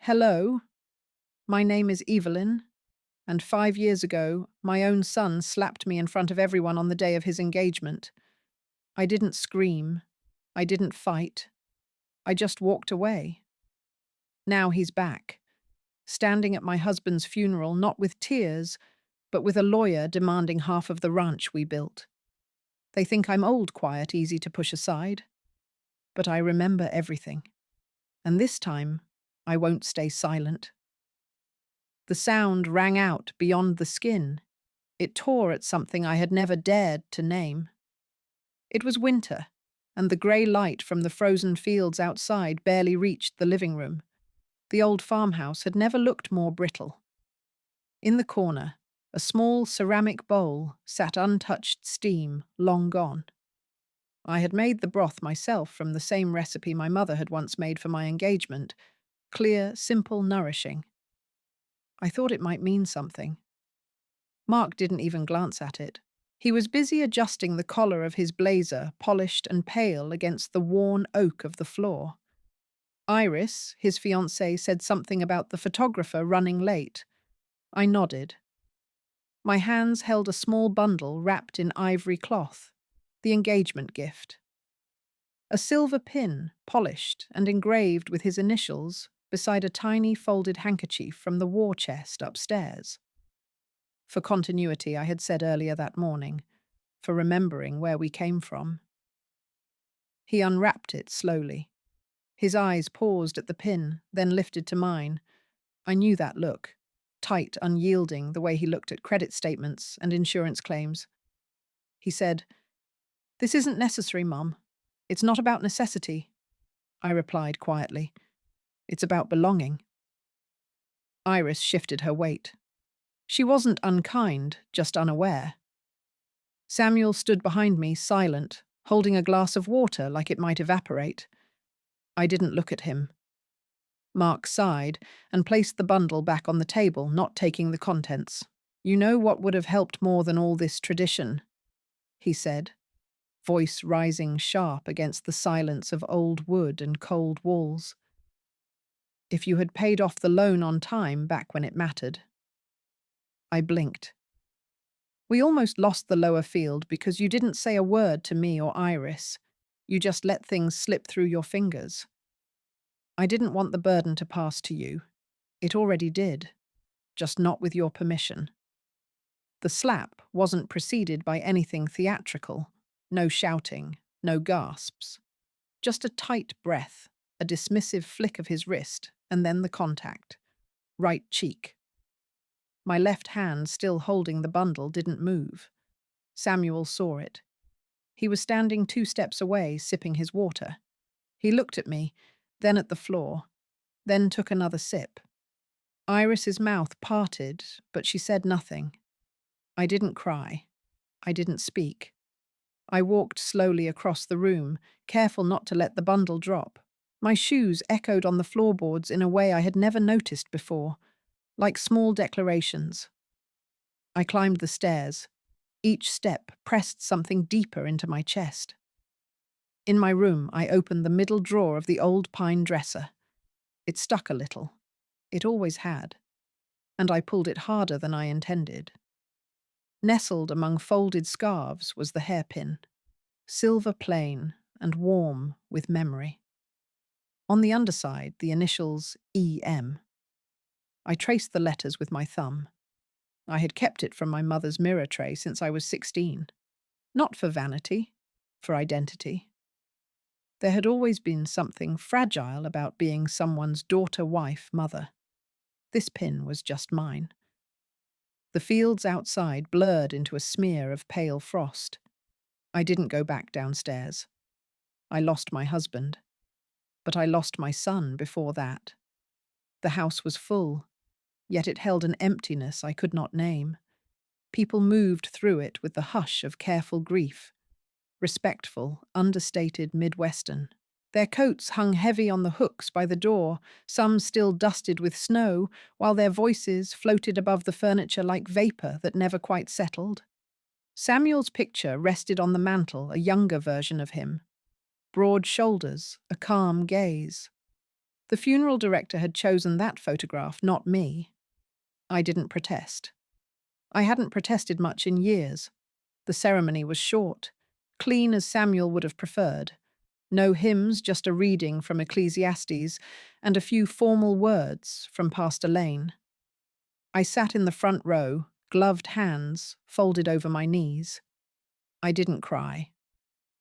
Hello, my name is Evelyn, and 5 years ago, my own son slapped me in front of everyone on the day of his engagement. I didn't scream. I didn't fight. I just walked away. Now he's back, standing at my husband's funeral, not with tears, but with a lawyer demanding half of the ranch we built. They think I'm old, quiet, easy to push aside. But I remember everything. And this time, I won't stay silent. The sound rang out beyond the skin. It tore at something I had never dared to name. It was winter, and the grey light from the frozen fields outside barely reached the living room. The old farmhouse had never looked more brittle. In the corner, a small ceramic bowl sat untouched steam, long gone. I had made the broth myself from the same recipe my mother had once made for my engagement, clear, simple, nourishing. I thought it might mean something. Mark didn't even glance at it. He was busy adjusting the collar of his blazer, polished and pale against the worn oak of the floor. Iris, his fiancée, said something about the photographer running late. I nodded. My hands held a small bundle wrapped in ivory cloth, the engagement gift. A silver pin, polished and engraved with his initials, beside a tiny folded handkerchief from the war chest upstairs. For continuity, I had said earlier that morning, for remembering where we came from. He unwrapped it slowly. His eyes paused at the pin, then lifted to mine. I knew that look, tight, unyielding, the way he looked at credit statements and insurance claims. He said, "This isn't necessary, Mum. It's not about necessity." I replied quietly, "It's about belonging." Iris shifted her weight. She wasn't unkind, just unaware. Samuel stood behind me, silent, holding a glass of water like it might evaporate. I didn't look at him. Mark sighed and placed the bundle back on the table, not taking the contents. "You know what would have helped more than all this tradition?" he said, voice rising sharp against the silence of old wood and cold walls. "If you had paid off the loan on time back when it mattered." I blinked. "We almost lost the lower field because you didn't say a word to me or Iris. You just let things slip through your fingers. I didn't want the burden to pass to you. It already did, just not with your permission." The slap wasn't preceded by anything theatrical. No shouting, no gasps. Just a tight breath, a dismissive flick of his wrist, and then the contact. Right cheek. My left hand, still holding the bundle, didn't move. Samuel saw it. He was standing 2 steps away, sipping his water. He looked at me, then at the floor, then took another sip. Iris's mouth parted, but she said nothing. I didn't cry. I didn't speak. I walked slowly across the room, careful not to let the bundle drop. My shoes echoed on the floorboards in a way I had never noticed before, like small declarations. I climbed the stairs. Each step pressed something deeper into my chest. In my room, I opened the middle drawer of the old pine dresser. It stuck a little. It always had. And I pulled it harder than I intended. Nestled among folded scarves was the hairpin, silver plain and warm with memory. On the underside, the initials EM. I traced the letters with my thumb. I had kept it from my mother's mirror tray since I was 16. Not for vanity, for identity. There had always been something fragile about being someone's daughter, wife, mother. This pin was just mine. The fields outside blurred into a smear of pale frost. I didn't go back downstairs. I lost my husband. But I lost my son before that. The house was full, yet it held an emptiness I could not name. People moved through it with the hush of careful grief. Respectful, understated Midwestern. Their coats hung heavy on the hooks by the door, some still dusted with snow, while their voices floated above the furniture like vapor that never quite settled. Samuel's picture rested on the mantel, a younger version of him. Broad shoulders, a calm gaze. The funeral director had chosen that photograph, not me. I didn't protest. I hadn't protested much in years. The ceremony was short, clean as Samuel would have preferred. No hymns, just a reading from Ecclesiastes and a few formal words from Pastor Lane. I sat in the front row, gloved hands folded over my knees. I didn't cry.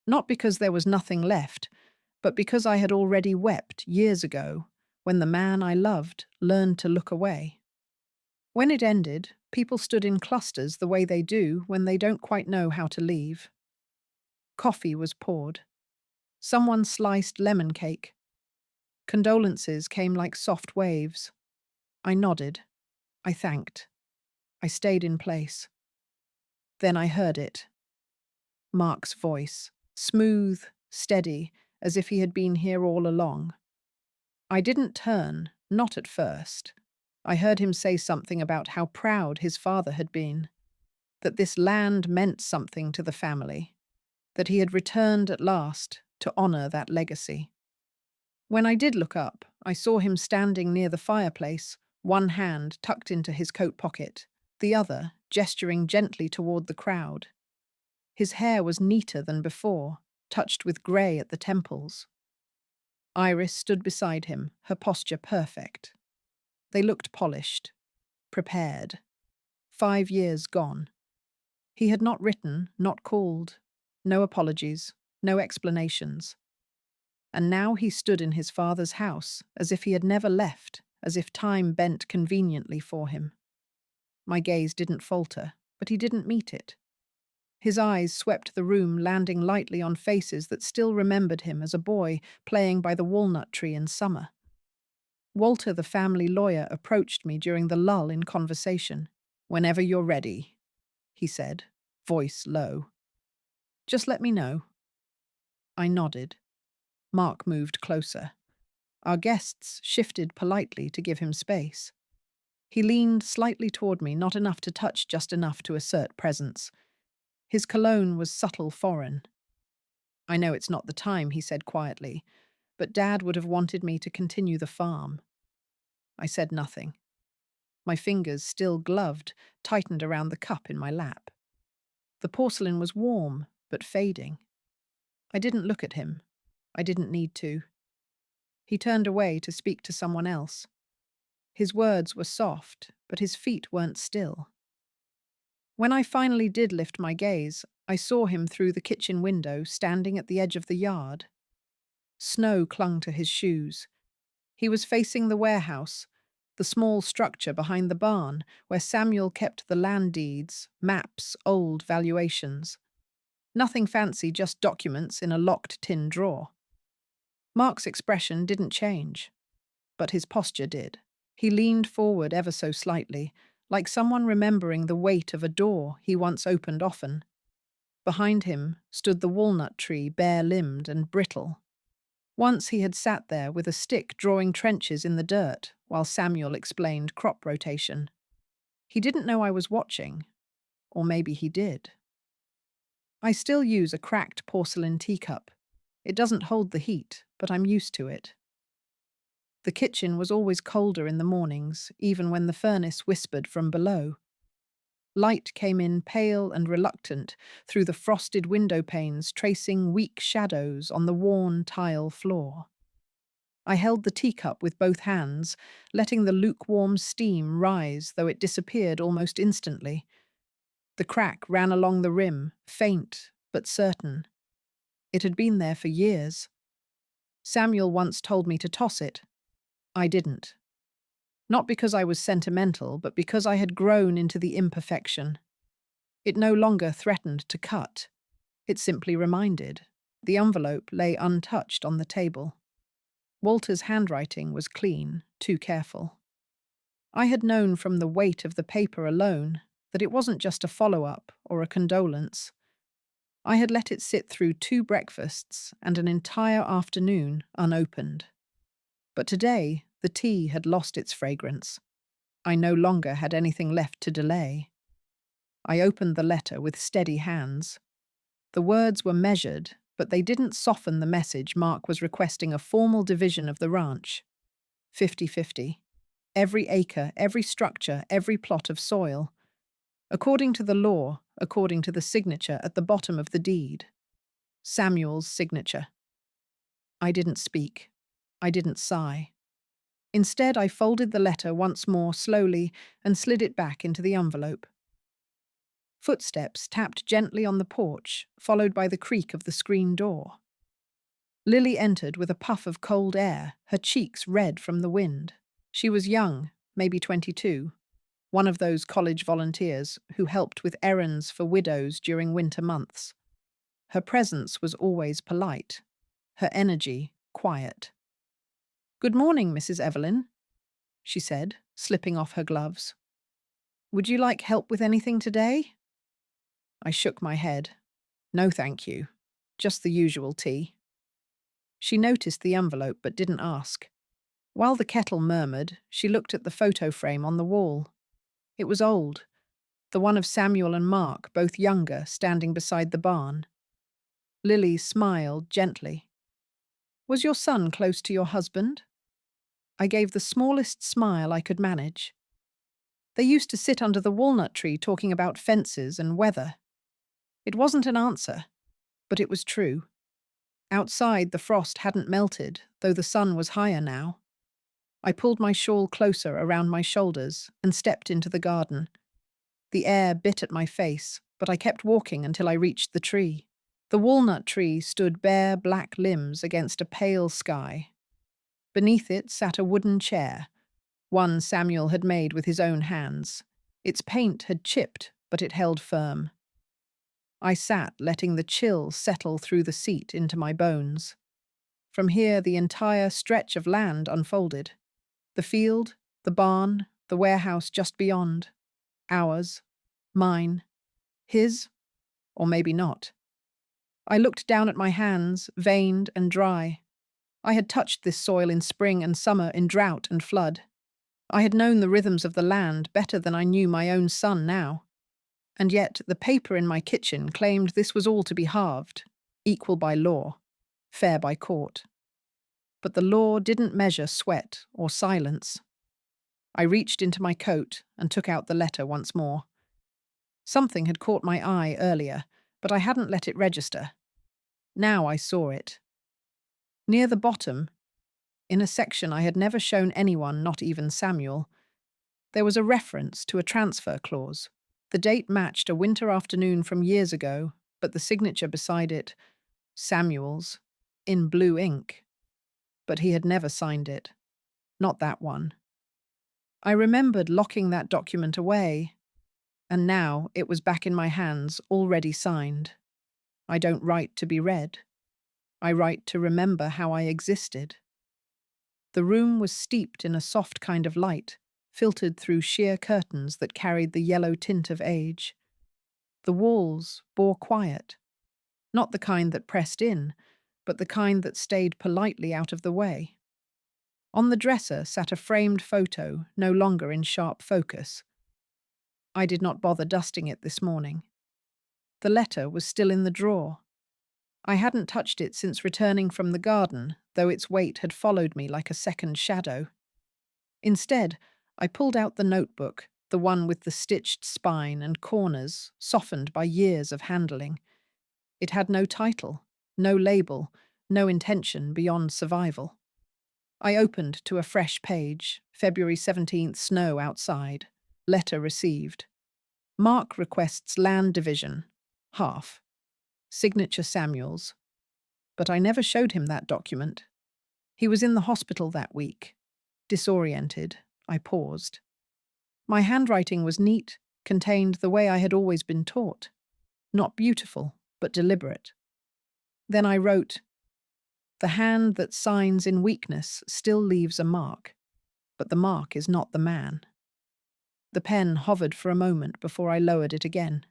Not because there was nothing left, but because I had already wept years ago when the man I loved learned to look away. When it ended, people stood in clusters the way they do when they don't quite know how to leave. Coffee was poured. Someone sliced lemon cake. Condolences came like soft waves. I nodded. I thanked. I stayed in place. Then I heard it. Mark's voice, smooth, steady, as if he had been here all along. I didn't turn, not at first. I heard him say something about how proud his father had been, that this land meant something to the family, that he had returned at last to honor that legacy. When I did look up, I saw him standing near the fireplace, one hand tucked into his coat pocket, the other gesturing gently toward the crowd. His hair was neater than before, touched with grey at the temples. Iris stood beside him, her posture perfect. They looked polished, prepared. 5 years gone. He had not written, not called. No apologies, no explanations. And now he stood in his father's house, as if he had never left, as if time bent conveniently for him. My gaze didn't falter, but he didn't meet it. His eyes swept the room, landing lightly on faces that still remembered him as a boy playing by the walnut tree in summer. Walter, the family lawyer, approached me during the lull in conversation. "Whenever you're ready," he said, voice low. "Just let me know." I nodded. Mark moved closer. Our guests shifted politely to give him space. He leaned slightly toward me, not enough to touch, just enough to assert presence. His cologne was subtle foreign. "I know it's not the time," he said quietly, "but Dad would have wanted me to continue the farm." I said nothing. My fingers, still gloved, tightened around the cup in my lap. The porcelain was warm, but fading. I didn't look at him. I didn't need to. He turned away to speak to someone else. His words were soft, but his feet weren't still. When I finally did lift my gaze, I saw him through the kitchen window, standing at the edge of the yard. Snow clung to his shoes. He was facing the warehouse, the small structure behind the barn where Samuel kept the land deeds, maps, old valuations. Nothing fancy, just documents in a locked tin drawer. Mark's expression didn't change, but his posture did. He leaned forward ever so slightly, like someone remembering the weight of a door he once opened often. Behind him stood the walnut tree, bare-limbed and brittle. Once he had sat there with a stick drawing trenches in the dirt while Samuel explained crop rotation. He didn't know I was watching, or maybe he did. I still use a cracked porcelain teacup. It doesn't hold the heat, but I'm used to it. The kitchen was always colder in the mornings, even when the furnace whispered from below. Light came in pale and reluctant through the frosted window panes, tracing weak shadows on the worn tile floor. I held the teacup with both hands, letting the lukewarm steam rise, though it disappeared almost instantly. The crack ran along the rim, faint but certain. It had been there for years. Samuel once told me to toss it. I didn't. Not because I was sentimental, but because I had grown into the imperfection. It no longer threatened to cut. It simply reminded. The envelope lay untouched on the table. Walter's handwriting was clean, too careful. I had known from the weight of the paper alone that it wasn't just a follow-up or a condolence. I had let it sit through 2 breakfasts and an entire afternoon unopened. But today, the tea had lost its fragrance. I no longer had anything left to delay. I opened the letter with steady hands. The words were measured, but they didn't soften the message. Mark was requesting a formal division of the ranch. 50-50. Every acre, every structure, every plot of soil. According to the law, according to the signature at the bottom of the deed. Samuel's signature. I didn't speak. I didn't sigh. Instead, I folded the letter once more slowly and slid it back into the envelope. Footsteps tapped gently on the porch, followed by the creak of the screen door. Lily entered with a puff of cold air, her cheeks red from the wind. She was young, maybe 22, one of those college volunteers who helped with errands for widows during winter months. Her presence was always polite, her energy quiet. "Good morning, Mrs. Evelyn," she said, slipping off her gloves. "Would you like help with anything today?" I shook my head. "No, thank you. Just the usual tea." She noticed the envelope but didn't ask. While the kettle murmured, she looked at the photo frame on the wall. It was old, the one of Samuel and Mark, both younger, standing beside the barn. Lily smiled gently. "Was your son close to your husband?" I gave the smallest smile I could manage. "They used to sit under the walnut tree talking about fences and weather." It wasn't an answer, but it was true. Outside, the frost hadn't melted, though the sun was higher now. I pulled my shawl closer around my shoulders and stepped into the garden. The air bit at my face, but I kept walking until I reached the tree. The walnut tree stood bare black limbs against a pale sky. Beneath it sat a wooden chair, one Samuel had made with his own hands. Its paint had chipped, but it held firm. I sat, letting the chill settle through the seat into my bones. From here, the entire stretch of land unfolded. The field, the barn, the warehouse just beyond. Ours, mine, his, or maybe not. I looked down at my hands, veined and dry. I had touched this soil in spring and summer, in drought and flood. I had known the rhythms of the land better than I knew my own son now. And yet the paper in my kitchen claimed this was all to be halved, equal by law, fair by court. But the law didn't measure sweat or silence. I reached into my coat and took out the letter once more. Something had caught my eye earlier, but I hadn't let it register. Now I saw it. Near the bottom, in a section I had never shown anyone, not even Samuel, there was a reference to a transfer clause. The date matched a winter afternoon from years ago, but the signature beside it, Samuel's, in blue ink. But he had never signed it. Not that one. I remembered locking that document away, and now it was back in my hands, already signed. I don't write to be read. I write to remember how I existed. The room was steeped in a soft kind of light, filtered through sheer curtains that carried the yellow tint of age. The walls bore quiet, not the kind that pressed in, but the kind that stayed politely out of the way. On the dresser sat a framed photo, no longer in sharp focus. I did not bother dusting it this morning. The letter was still in the drawer. I hadn't touched it since returning from the garden, though its weight had followed me like a second shadow. Instead, I pulled out the notebook, the one with the stitched spine and corners, softened by years of handling. It had no title, no label, no intention beyond survival. I opened to a fresh page, February 17th, snow outside. Letter received. Mark requests land division, half. Signature Samuel's. But I never showed him that document. He was in the hospital that week. Disoriented, I paused. My handwriting was neat, contained the way I had always been taught. Not beautiful, but deliberate. Then I wrote, "The hand that signs in weakness still leaves a mark, but the mark is not the man." The pen hovered for a moment before I lowered it again.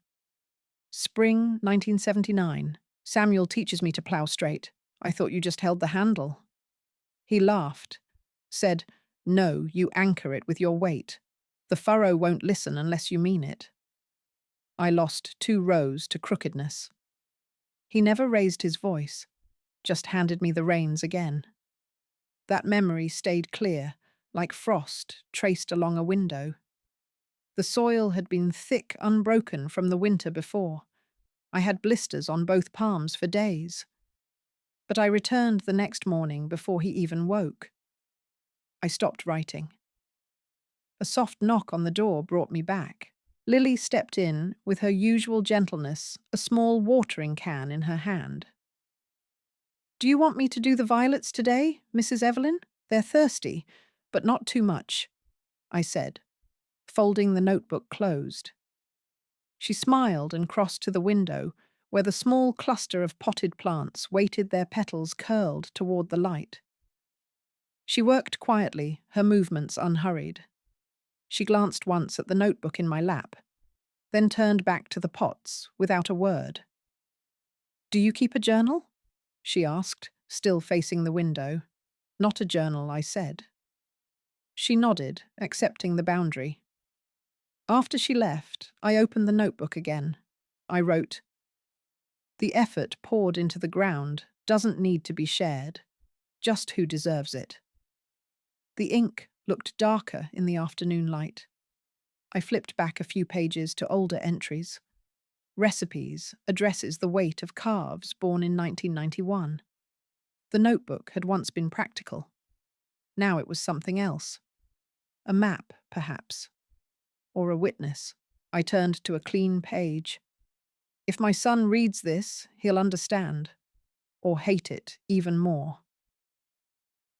Spring 1979. Samuel teaches me to plow straight. I thought you just held the handle. He laughed, said, "No, you anchor it with your weight. The furrow won't listen unless you mean it." I lost 2 rows to crookedness. He never raised his voice, just handed me the reins again. That memory stayed clear, like frost traced along a window. The soil had been thick, unbroken from the winter before. I had blisters on both palms for days. But I returned the next morning before he even woke. I stopped writing. A soft knock on the door brought me back. Lily stepped in with her usual gentleness, a small watering can in her hand. "Do you want me to do the violets today, Mrs. Evelyn? They're thirsty, but not too much," I said, folding the notebook closed. She smiled and crossed to the window, where the small cluster of potted plants waited, their petals curled toward the light. She worked quietly, her movements unhurried. She glanced once at the notebook in my lap, then turned back to the pots without a word. "Do you keep a journal?" she asked, still facing the window. "Not a journal," I said. She nodded, accepting the boundary. After she left, I opened the notebook again. I wrote, "The effort poured into the ground doesn't need to be shared, just who deserves it." The ink looked darker in the afternoon light. I flipped back a few pages to older entries. Recipes, addresses, the weight of calves born in 1991. The notebook had once been practical. Now it was something else. A map, perhaps. Or a witness. I turned to a clean page. If my son reads this, he'll understand. Or hate it even more.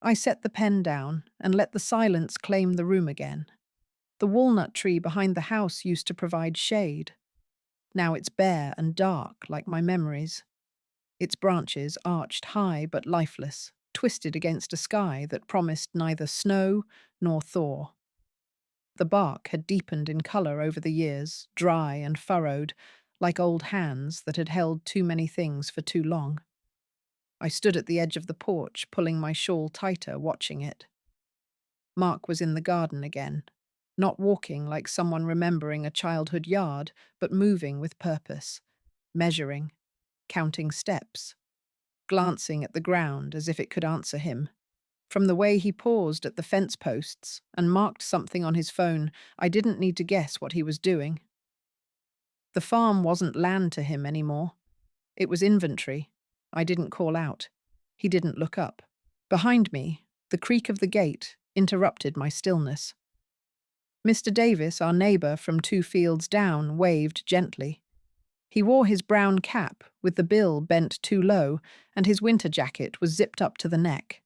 I set the pen down and let the silence claim the room again. The walnut tree behind the house used to provide shade. Now it's bare and dark like my memories. Its branches arched high but lifeless, twisted against a sky that promised neither snow nor thaw. The bark had deepened in colour over the years, dry and furrowed, like old hands that had held too many things for too long. I stood at the edge of the porch, pulling my shawl tighter, watching it. Mark was in the garden again, not walking like someone remembering a childhood yard, but moving with purpose, measuring, counting steps, glancing at the ground as if it could answer him. From the way he paused at the fence posts and marked something on his phone, I didn't need to guess what he was doing. The farm wasn't land to him anymore. It was inventory. I didn't call out. He didn't look up. Behind me, the creak of the gate interrupted my stillness. Mr. Davis, our neighbour from 2 fields down, waved gently. He wore his brown cap with the bill bent too low, and his winter jacket was zipped up to the neck.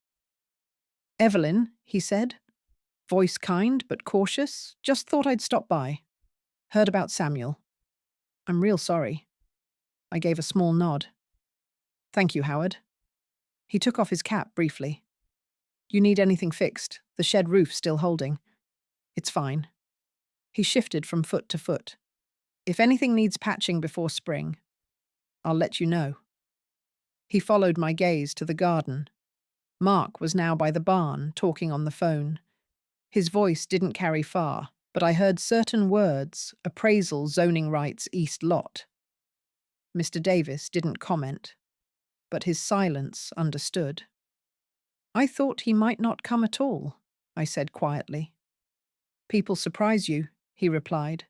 "Evelyn," he said, voice kind but cautious, "just thought I'd stop by. Heard about Samuel. I'm real sorry." I gave a small nod. "Thank you, Howard." He took off his cap briefly. "You need anything fixed? The shed roof's still holding." "It's fine." He shifted from foot to foot. "If anything needs patching before spring, I'll let you know." He followed my gaze to the garden. Mark was now by the barn, talking on the phone. His voice didn't carry far, but I heard certain words: appraisal, zoning rights, east lot. Mr. Davis didn't comment, but his silence understood. "I thought he might not come at all," I said quietly. "People surprise you," he replied,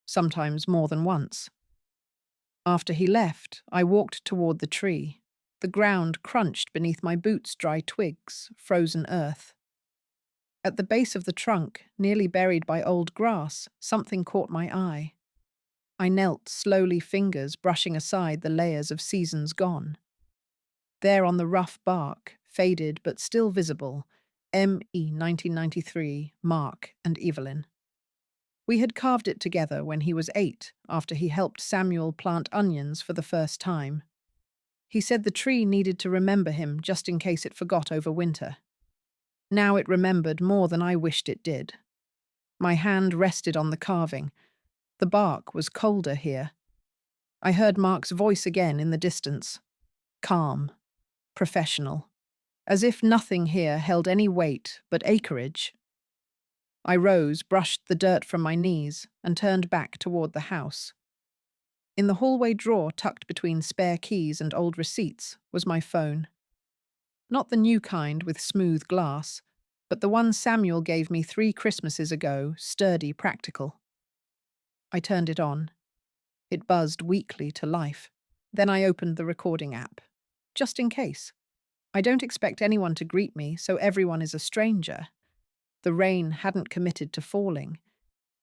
"sometimes more than once." After he left, I walked toward the tree. The ground crunched beneath my boots' dry twigs, frozen earth. At the base of the trunk, nearly buried by old grass, something caught my eye. I knelt, slowly, fingers brushing aside the layers of seasons gone. There on the rough bark, faded but still visible, M.E. 1993, Mark and Evelyn. We had carved it together when he was 8, after he helped Samuel plant onions for the first time. He said the tree needed to remember him just in case it forgot over winter. Now it remembered more than I wished it did. My hand rested on the carving. The bark was colder here. I heard Mark's voice again in the distance. Calm. Professional. As if nothing here held any weight but acreage. I rose, brushed the dirt from my knees, and turned back toward the house. In the hallway drawer tucked between spare keys and old receipts was my phone. Not the new kind with smooth glass, but the one Samuel gave me 3 Christmases ago, sturdy, practical. I turned it on. It buzzed weakly to life. Then I opened the recording app. Just in case. I don't expect anyone to greet me, so everyone is a stranger. The rain hadn't committed to falling.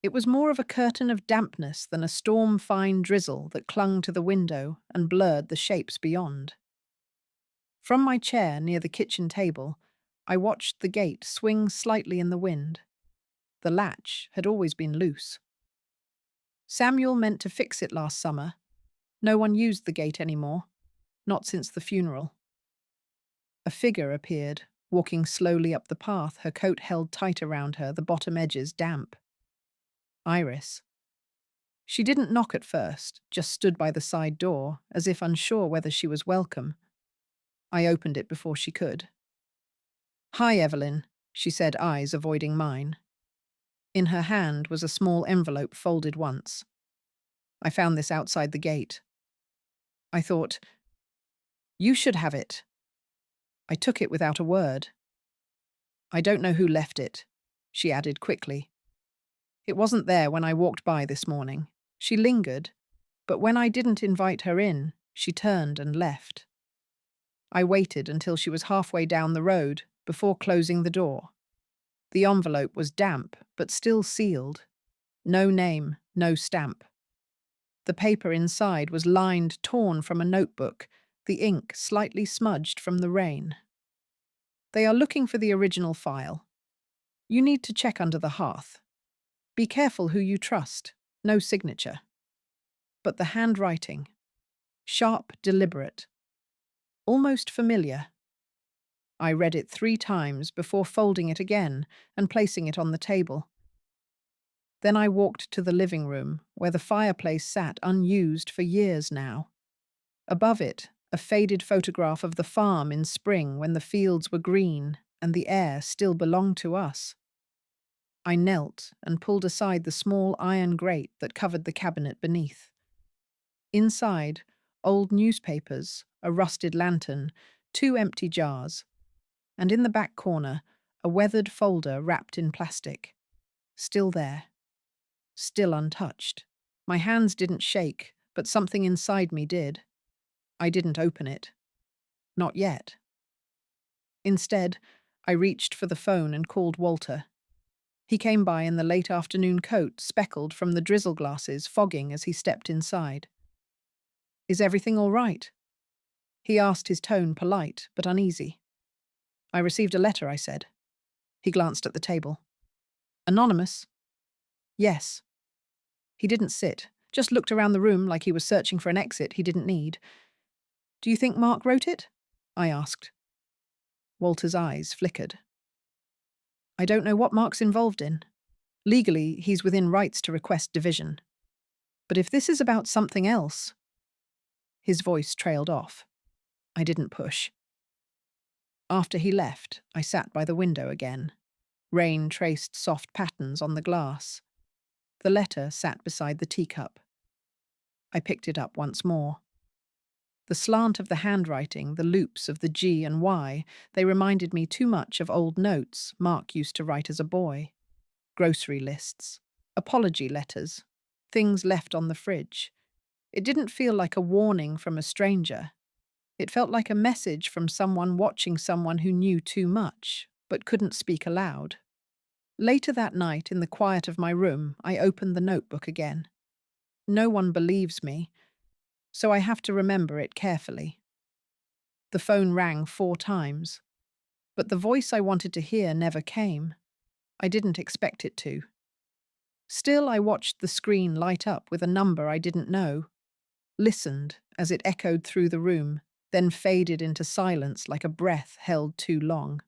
It was more of a curtain of dampness than a storm-fine drizzle that clung to the window and blurred the shapes beyond. From my chair near the kitchen table, I watched the gate swing slightly in the wind. The latch had always been loose. Samuel meant to fix it last summer. No one used the gate anymore, not since the funeral. A figure appeared, walking slowly up the path, her coat held tight around her, the bottom edges damp. Iris. She didn't knock at first, just stood by the side door, as if unsure whether she was welcome. I opened it before she could. "Hi, Evelyn," she said, eyes avoiding mine. In her hand was a small envelope folded once. "I found this outside the gate." I thought, "You should have it." I took it without a word. "I don't know who left it," she added quickly. "It wasn't there when I walked by this morning." She lingered, but when I didn't invite her in, she turned and left. I waited until she was halfway down the road before closing the door. The envelope was damp, but still sealed. No name, no stamp. The paper inside was lined, torn from a notebook, the ink slightly smudged from the rain. "They are looking for the original file. You need to check under the hearth. Be careful who you trust. No signature." But the handwriting, sharp, deliberate, almost familiar. I read it 3 times before folding it again and placing it on the table. Then I walked to the living room, where the fireplace sat unused for years now. Above it, a faded photograph of the farm in spring when the fields were green and the air still belonged to us. I knelt and pulled aside the small iron grate that covered the cabinet beneath. Inside, old newspapers, a rusted lantern, 2 empty jars, and in the back corner, a weathered folder wrapped in plastic. Still there. Still untouched. My hands didn't shake, but something inside me did. I didn't open it. Not yet. Instead, I reached for the phone and called Walter. He came by in the late afternoon coat, speckled from the drizzle glasses, fogging as he stepped inside. "Is everything all right?" He asked, his tone polite but uneasy. "I received a letter," I said. He glanced at the table. "Anonymous?" "Yes." He didn't sit, just looked around the room like he was searching for an exit he didn't need. "Do you think Mark wrote it?" I asked. Walter's eyes flickered. "I don't know what Mark's involved in. Legally, he's within rights to request division. But if this is about something else—" His voice trailed off. I didn't push. After he left, I sat by the window again. Rain traced soft patterns on the glass. The letter sat beside the teacup. I picked it up once more. The slant of the handwriting, the loops of the G and Y, they reminded me too much of old notes Mark used to write as a boy. Grocery lists, apology letters, things left on the fridge. It didn't feel like a warning from a stranger. It felt like a message from someone watching someone who knew too much, but couldn't speak aloud. Later that night, in the quiet of my room, I opened the notebook again. No one believes me, so I have to remember it carefully. The phone rang 4 times, but the voice I wanted to hear never came. I didn't expect it to. Still, I watched the screen light up with a number I didn't know, listened as it echoed through the room, then faded into silence like a breath held too long.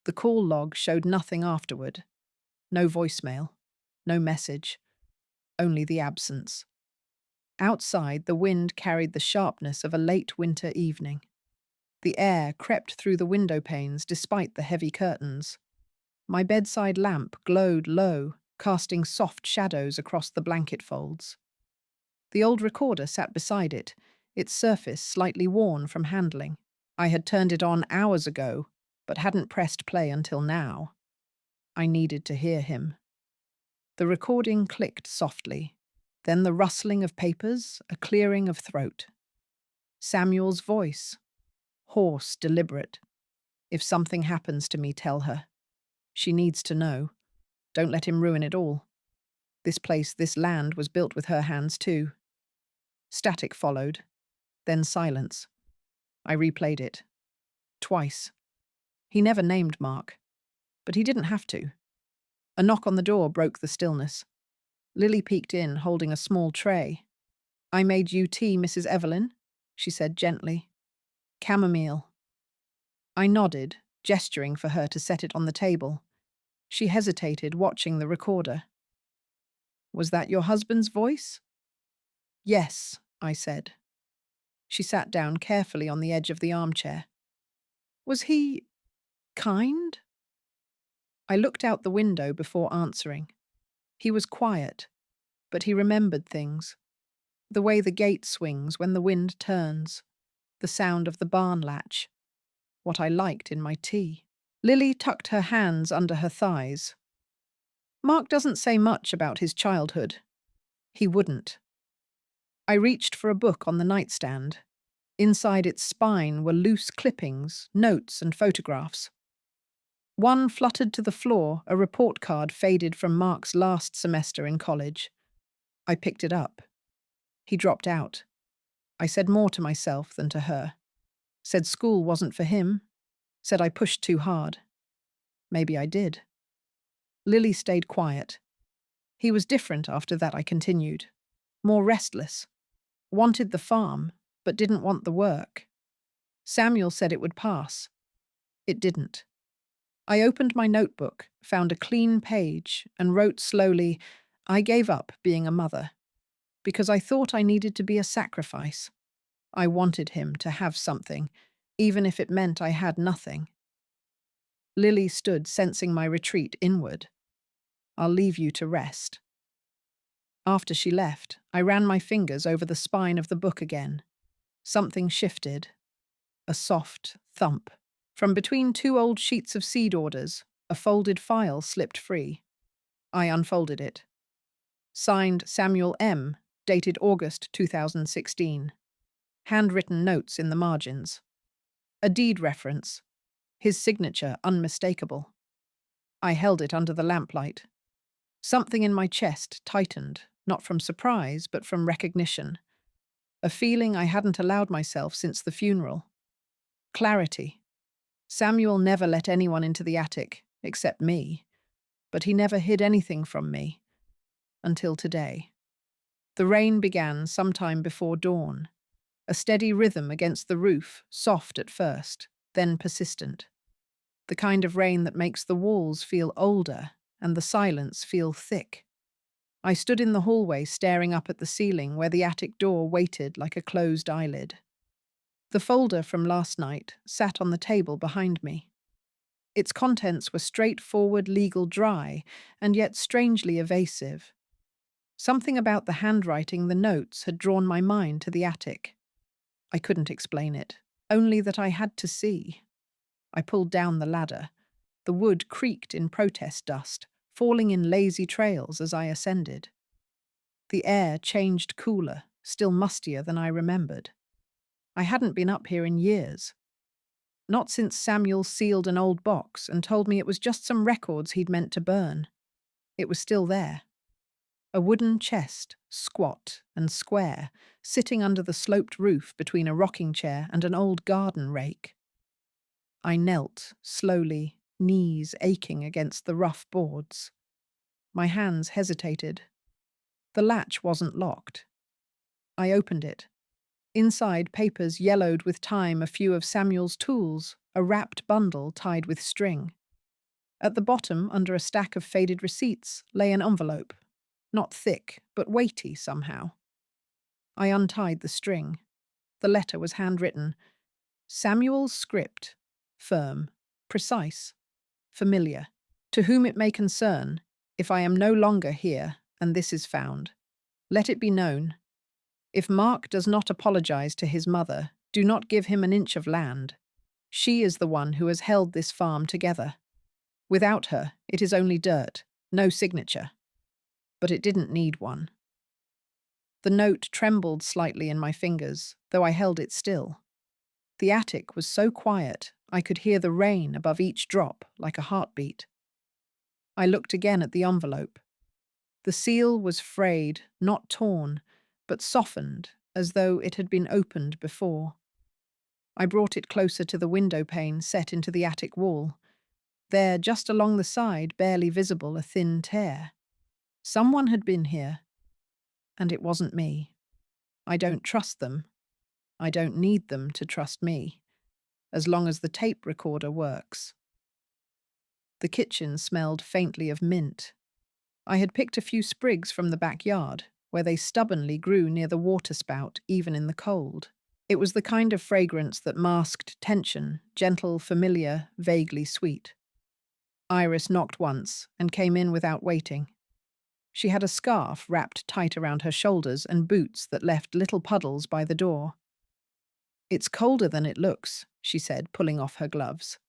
The call log showed nothing afterward. No voicemail, no message, only the absence. Outside, the wind carried the sharpness of a late winter evening. The air crept through the window panes despite the heavy curtains. My bedside lamp glowed low, casting soft shadows across the blanket folds. The old recorder sat beside it, its surface slightly worn from handling. I had turned it on hours ago, but hadn't pressed play until now. I needed to hear him. The recording clicked softly, then the rustling of papers, a clearing of throat. Samuel's voice, hoarse, deliberate. If something happens to me, tell her. She needs to know. Don't let him ruin it all. This place, this land, was built with her hands too. Static followed, then silence. I replayed it. Twice. He never named Mark, but he didn't have to. A knock on the door broke the stillness. Lily peeked in, holding a small tray. "I made you tea, Mrs. Evelyn," she said gently. "Chamomile." I nodded, gesturing for her to set it on the table. She hesitated, watching the recorder. "Was that your husband's voice?" "Yes," I said. She sat down carefully on the edge of the armchair. "Was he kind?" I looked out the window before answering. He was quiet, but he remembered things. The way the gate swings when the wind turns, the sound of the barn latch, what I liked in my tea. Lily tucked her hands under her thighs. "Mark doesn't say much about his childhood. He wouldn't." I reached for a book on the nightstand. Inside its spine were loose clippings, notes, and photographs. One fluttered to the floor, a report card faded from Mark's last semester in college. I picked it up. He dropped out. I said more to myself than to her. Said school wasn't for him. Said I pushed too hard. Maybe I did. Lily stayed quiet. He was different after that, I continued. More restless. Wanted the farm, but didn't want the work. Samuel said it would pass. It didn't. I opened my notebook, found a clean page, and wrote slowly, "I gave up being a mother, because I thought I needed to be a sacrifice. I wanted him to have something, even if it meant I had nothing." Lily stood, sensing my retreat inward. "I'll leave you to rest." After she left, I ran my fingers over the spine of the book again. Something shifted. A soft thump. From between two old sheets of seed orders, a folded file slipped free. I unfolded it. Signed Samuel M., dated August 2016. Handwritten notes in the margins. A deed reference. His signature unmistakable. I held it under the lamplight. Something in my chest tightened, not from surprise, but from recognition. A feeling I hadn't allowed myself since the funeral. Clarity. Samuel never let anyone into the attic, except me, but he never hid anything from me. Until today. The rain began sometime before dawn. A steady rhythm against the roof, soft at first, then persistent. The kind of rain that makes the walls feel older and the silence feel thick. I stood in the hallway staring up at the ceiling where the attic door waited like a closed eyelid. The folder from last night sat on the table behind me. Its contents were straightforward legal dry, and yet strangely evasive. Something about the handwriting the notes had drawn my mind to the attic. I couldn't explain it, only that I had to see. I pulled down the ladder. The wood creaked in protest dust, falling in lazy trails as I ascended. The air changed cooler, still mustier than I remembered. I hadn't been up here in years. Not since Samuel sealed an old box and told me it was just some records he'd meant to burn. It was still there. A wooden chest, squat and square, sitting under the sloped roof between a rocking chair and an old garden rake. I knelt, slowly, knees aching against the rough boards. My hands hesitated. The latch wasn't locked. I opened it. Inside, papers yellowed with time, a few of Samuel's tools, a wrapped bundle tied with string. At the bottom, under a stack of faded receipts, lay an envelope. Not thick, but weighty somehow. I untied the string. The letter was handwritten. Samuel's script. Firm. Precise. Familiar. To whom it may concern, if I am no longer here, and this is found, let it be known. If Mark does not apologize to his mother, do not give him an inch of land. She is the one who has held this farm together. Without her, it is only dirt, no signature. But it didn't need one. The note trembled slightly in my fingers, though I held it still. The attic was so quiet, I could hear the rain above each drop like a heartbeat. I looked again at the envelope. The seal was frayed, not torn, but softened, as though it had been opened before. I brought it closer to the window pane set into the attic wall. There, just along the side, barely visible, a thin tear. Someone had been here, and it wasn't me. I don't trust them. I don't need them to trust me, as long as the tape recorder works. The kitchen smelled faintly of mint. I had picked a few sprigs from the backyard, where they stubbornly grew near the water spout, even in the cold. It was the kind of fragrance that masked tension, gentle, familiar, vaguely sweet. Iris knocked once and came in without waiting. She had a scarf wrapped tight around her shoulders and boots that left little puddles by the door. "It's colder than it looks," she said, pulling off her gloves.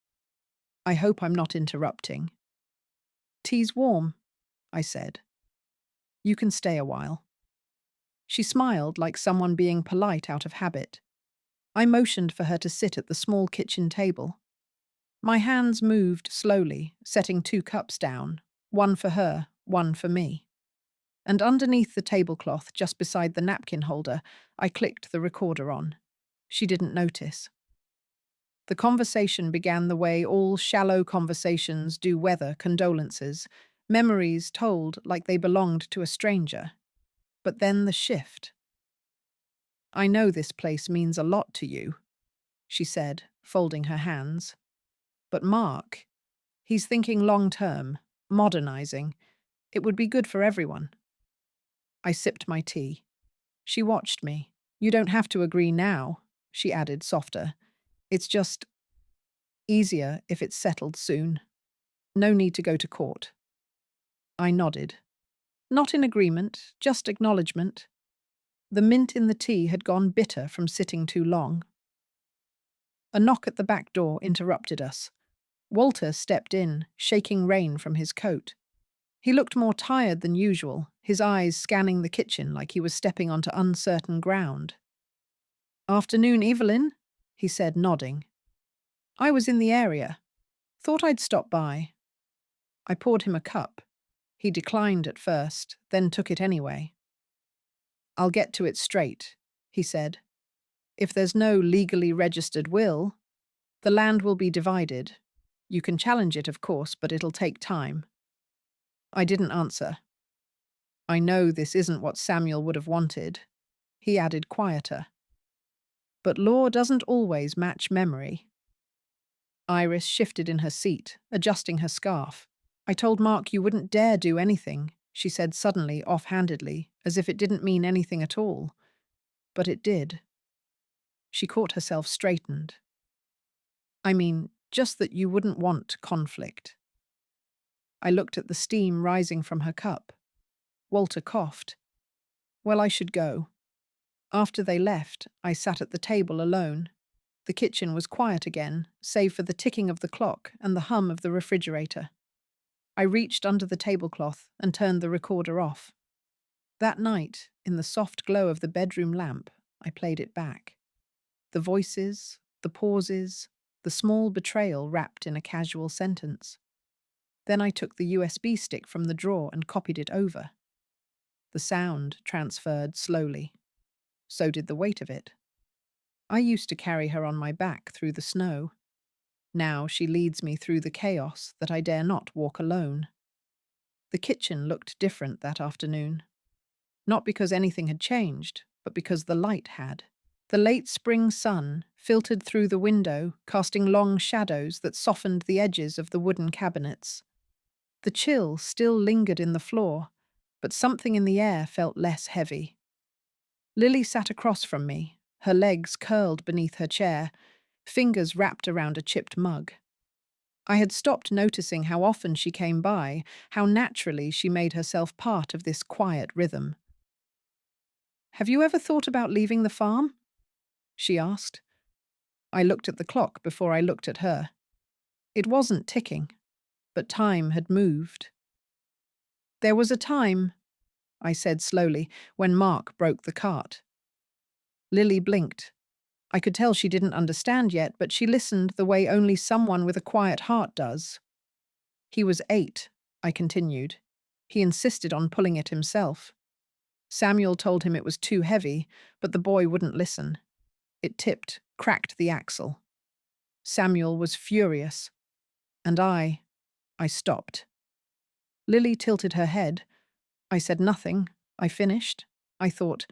"I hope I'm not interrupting." "Tea's warm," I said. "You can stay a while." She smiled like someone being polite out of habit. I motioned for her to sit at the small kitchen table. My hands moved slowly, setting 2 cups down, one for her, one for me. And underneath the tablecloth, just beside the napkin holder, I clicked the recorder on. She didn't notice. The conversation began the way all shallow conversations do: weather, condolences, memories told like they belonged to a stranger. But then the shift. "I know this place means a lot to you," she said, folding her hands. "But Mark, he's thinking long-term, modernizing. It would be good for everyone." I sipped my tea. She watched me. "You don't have to agree now," she added, softer. "It's just easier if it's settled soon. No need to go to court." I nodded. Not in agreement, just acknowledgement. The mint in the tea had gone bitter from sitting too long. A knock at the back door interrupted us. Walter stepped in, shaking rain from his coat. He looked more tired than usual, his eyes scanning the kitchen like he was stepping onto uncertain ground. "Afternoon, Evelyn," he said, nodding. "I was in the area. Thought I'd stop by." I poured him a cup. He declined at first, then took it anyway. "I'll get to it straight," he said. "If there's no legally registered will, the land will be divided. You can challenge it, of course, but it'll take time." I didn't answer. "I know this isn't what Samuel would have wanted," he added, quieter. "But law doesn't always match memory." Iris shifted in her seat, adjusting her scarf. "I told Mark you wouldn't dare do anything," she said suddenly, offhandedly, as if it didn't mean anything at all. But it did. She caught herself straightened. "I mean, just that you wouldn't want conflict." I looked at the steam rising from her cup. Walter coughed. "Well, I should go." After they left, I sat at the table alone. The kitchen was quiet again, save for the ticking of the clock and the hum of the refrigerator. I reached under the tablecloth and turned the recorder off. That night, in the soft glow of the bedroom lamp, I played it back. The voices, the pauses, the small betrayal wrapped in a casual sentence. Then I took the USB stick from the drawer and copied it over. The sound transferred slowly. So did the weight of it. I used to carry her on my back through the snow. Now she leads me through the chaos that I dare not walk alone. The kitchen looked different that afternoon. Not because anything had changed, but because the light had. The late spring sun filtered through the window, casting long shadows that softened the edges of the wooden cabinets. The chill still lingered in the floor, but something in the air felt less heavy. Lily sat across from me, her legs curled beneath her chair, fingers wrapped around a chipped mug. I had stopped noticing how often she came by, how naturally she made herself part of this quiet rhythm. "Have you ever thought about leaving the farm?" she asked. I looked at the clock before I looked at her. It wasn't ticking, but time had moved. There was a time, I said slowly, when Mark broke the cart. Lily blinked. I could tell she didn't understand yet, but she listened the way only someone with a quiet heart does. He was 8, I continued. He insisted on pulling it himself. Samuel told him it was too heavy, but the boy wouldn't listen. It tipped, cracked the axle. Samuel was furious. And I stopped. Lily tilted her head. I said nothing. I finished. I thought,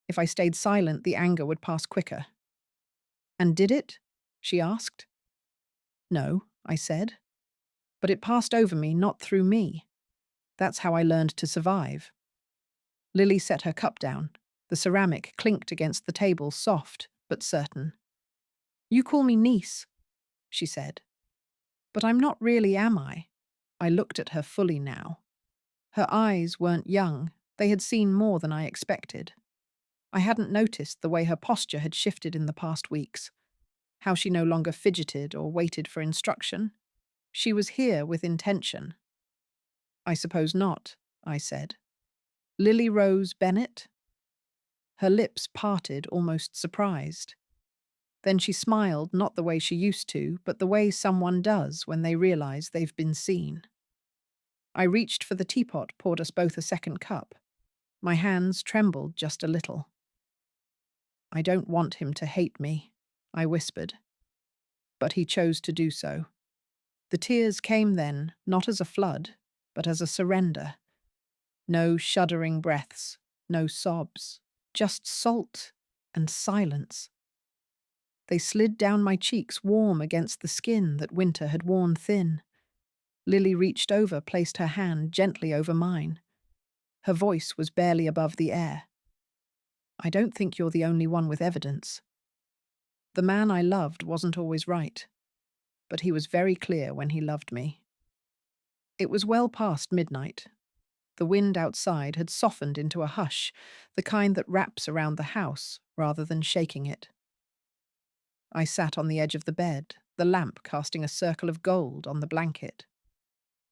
if I stayed silent, the anger would pass quicker. And did it? She asked. No, I said. But it passed over me, not through me. That's how I learned to survive. Lily set her cup down. The ceramic clinked against the table, soft but certain. You call me niece, she said. But I'm not really, am I? I looked at her fully now. Her eyes weren't young. They had seen more than I expected. I hadn't noticed the way her posture had shifted in the past weeks, how she no longer fidgeted or waited for instruction. She was here with intention. I suppose not, I said. Lily Rose Bennett? Her lips parted, almost surprised. Then she smiled, not the way she used to, but the way someone does when they realize they've been seen. I reached for the teapot, poured us both a second cup. My hands trembled just a little. I don't want him to hate me, I whispered. But he chose to do so. The tears came then, not as a flood, but as a surrender. No shuddering breaths, no sobs, just salt and silence. They slid down my cheeks, warm against the skin that winter had worn thin. Lily reached over, placed her hand gently over mine. Her voice was barely above the air. I don't think you're the only one with evidence. The man I loved wasn't always right, but he was very clear when he loved me. It was well past midnight. The wind outside had softened into a hush, the kind that wraps around the house rather than shaking it. I sat on the edge of the bed, the lamp casting a circle of gold on the blanket.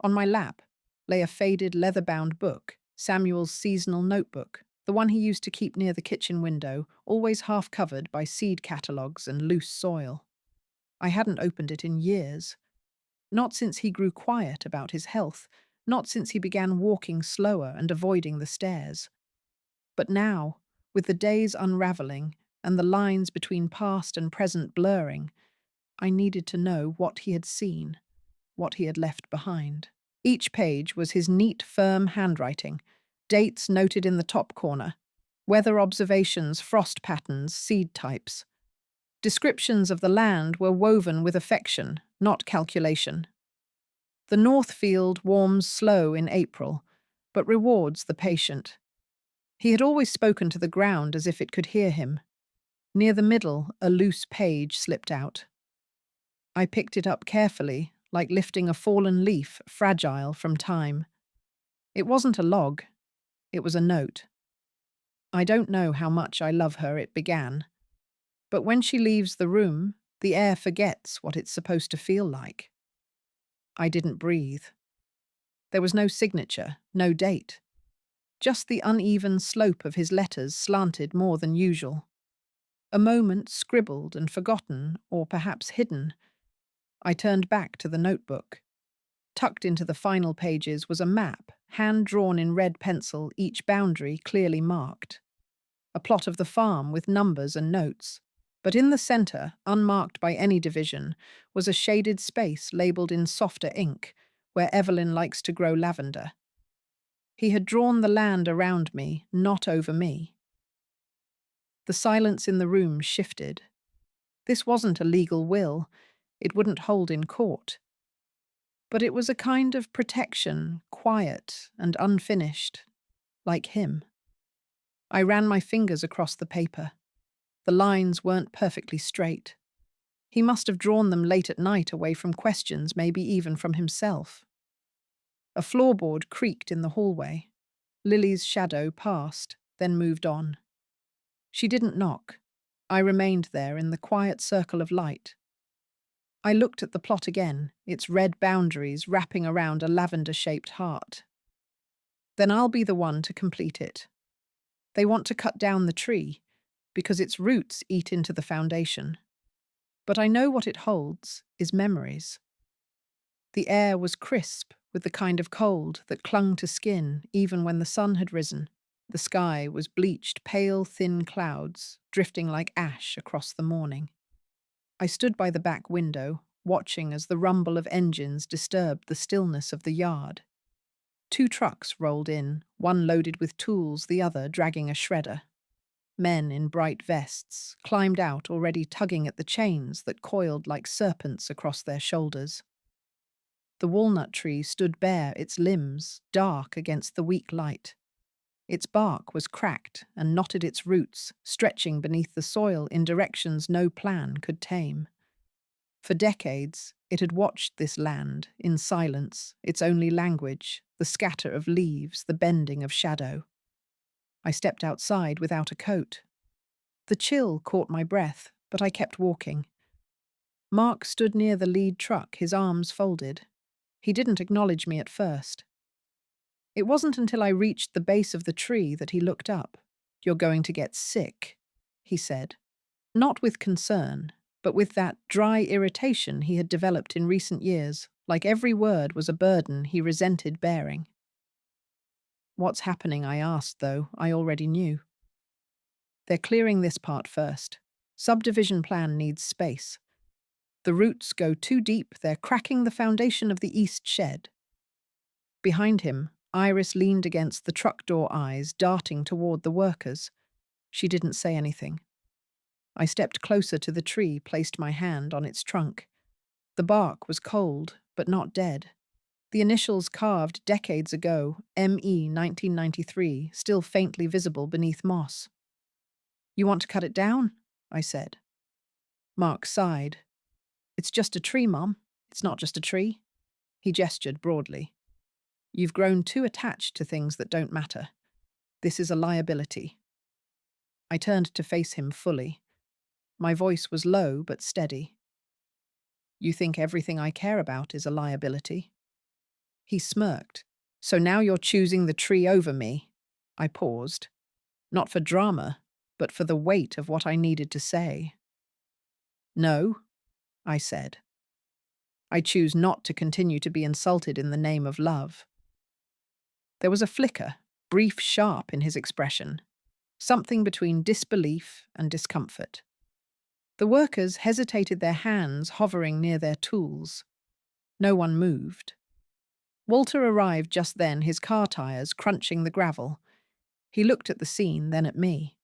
On my lap lay a faded leather-bound book, Samuel's seasonal notebook, the one he used to keep near the kitchen window, always half covered by seed catalogues and loose soil. I hadn't opened it in years. Not since he grew quiet about his health, not since he began walking slower and avoiding the stairs. But now, with the days unraveling and the lines between past and present blurring, I needed to know what he had seen, what he had left behind. Each page was his neat, firm handwriting, dates noted in the top corner, weather observations, frost patterns, seed types. Descriptions of the land were woven with affection, not calculation. The north field warms slow in April, but rewards the patient. He had always spoken to the ground as if it could hear him. Near the middle, a loose page slipped out. I picked it up carefully, like lifting a fallen leaf, fragile from time. It wasn't a log. It was a note. I don't know how much I love her, it began. But when she leaves the room, the air forgets what it's supposed to feel like. I didn't breathe. There was no signature, no date. Just the uneven slope of his letters slanted more than usual. A moment scribbled and forgotten, or perhaps hidden. I turned back to the notebook. Tucked into the final pages was a map, hand-drawn in red pencil, each boundary clearly marked. A plot of the farm with numbers and notes. But in the centre, unmarked by any division, was a shaded space labelled in softer ink, where Evelyn likes to grow lavender. He had drawn the land around me, not over me. The silence in the room shifted. This wasn't a legal will. It wouldn't hold in court. But it was a kind of protection, quiet and unfinished, like him. I ran my fingers across the paper. The lines weren't perfectly straight. He must have drawn them late at night, away from questions, maybe even from himself. A floorboard creaked in the hallway. Lily's shadow passed, then moved on. She didn't knock. I remained there in the quiet circle of light. I looked at the plot again, its red boundaries wrapping around a lavender-shaped heart. Then I'll be the one to complete it. They want to cut down the tree, because its roots eat into the foundation. But I know what it holds is memories. The air was crisp with the kind of cold that clung to skin even when the sun had risen. The sky was bleached, pale, thin clouds, drifting like ash across the morning. I stood by the back window, watching as the rumble of engines disturbed the stillness of the yard. Two trucks rolled in, one loaded with tools, the other dragging a shredder. Men in bright vests climbed out, already tugging at the chains that coiled like serpents across their shoulders. The walnut tree stood bare, its limbs dark against the weak light. Its bark was cracked and knotted its roots, stretching beneath the soil in directions no plan could tame. For decades, it had watched this land, in silence, its only language, the scatter of leaves, the bending of shadow. I stepped outside without a coat. The chill caught my breath, but I kept walking. Mark stood near the lead truck, his arms folded. He didn't acknowledge me at first. It wasn't until I reached the base of the tree that he looked up. "You're going to get sick," he said. Not with concern, but with that dry irritation he had developed in recent years, like every word was a burden he resented bearing. "What's happening?" I asked, though I already knew. "They're clearing this part first. Subdivision plan needs space. The roots go too deep, they're cracking the foundation of the east shed." Behind him, Iris leaned against the truck door, eyes darting toward the workers. She didn't say anything. I stepped closer to the tree, placed my hand on its trunk. The bark was cold, but not dead. The initials carved decades ago, ME 1993, still faintly visible beneath moss. "You want to cut it down?" I said. Mark sighed. "It's just a tree, Mom. It's not just a tree." He gestured broadly. "You've grown too attached to things that don't matter. This is a liability." I turned to face him fully. My voice was low but steady. "You think everything I care about is a liability?" He smirked. "So now you're choosing the tree over me?" I paused. Not for drama, but for the weight of what I needed to say. "No," I said. "I choose not to continue to be insulted in the name of love." There was a flicker, brief, sharp in his expression, something between disbelief and discomfort. The workers hesitated, their hands hovering near their tools. No one moved. Walter arrived just then, his car tires crunching the gravel. He looked at the scene, then at me.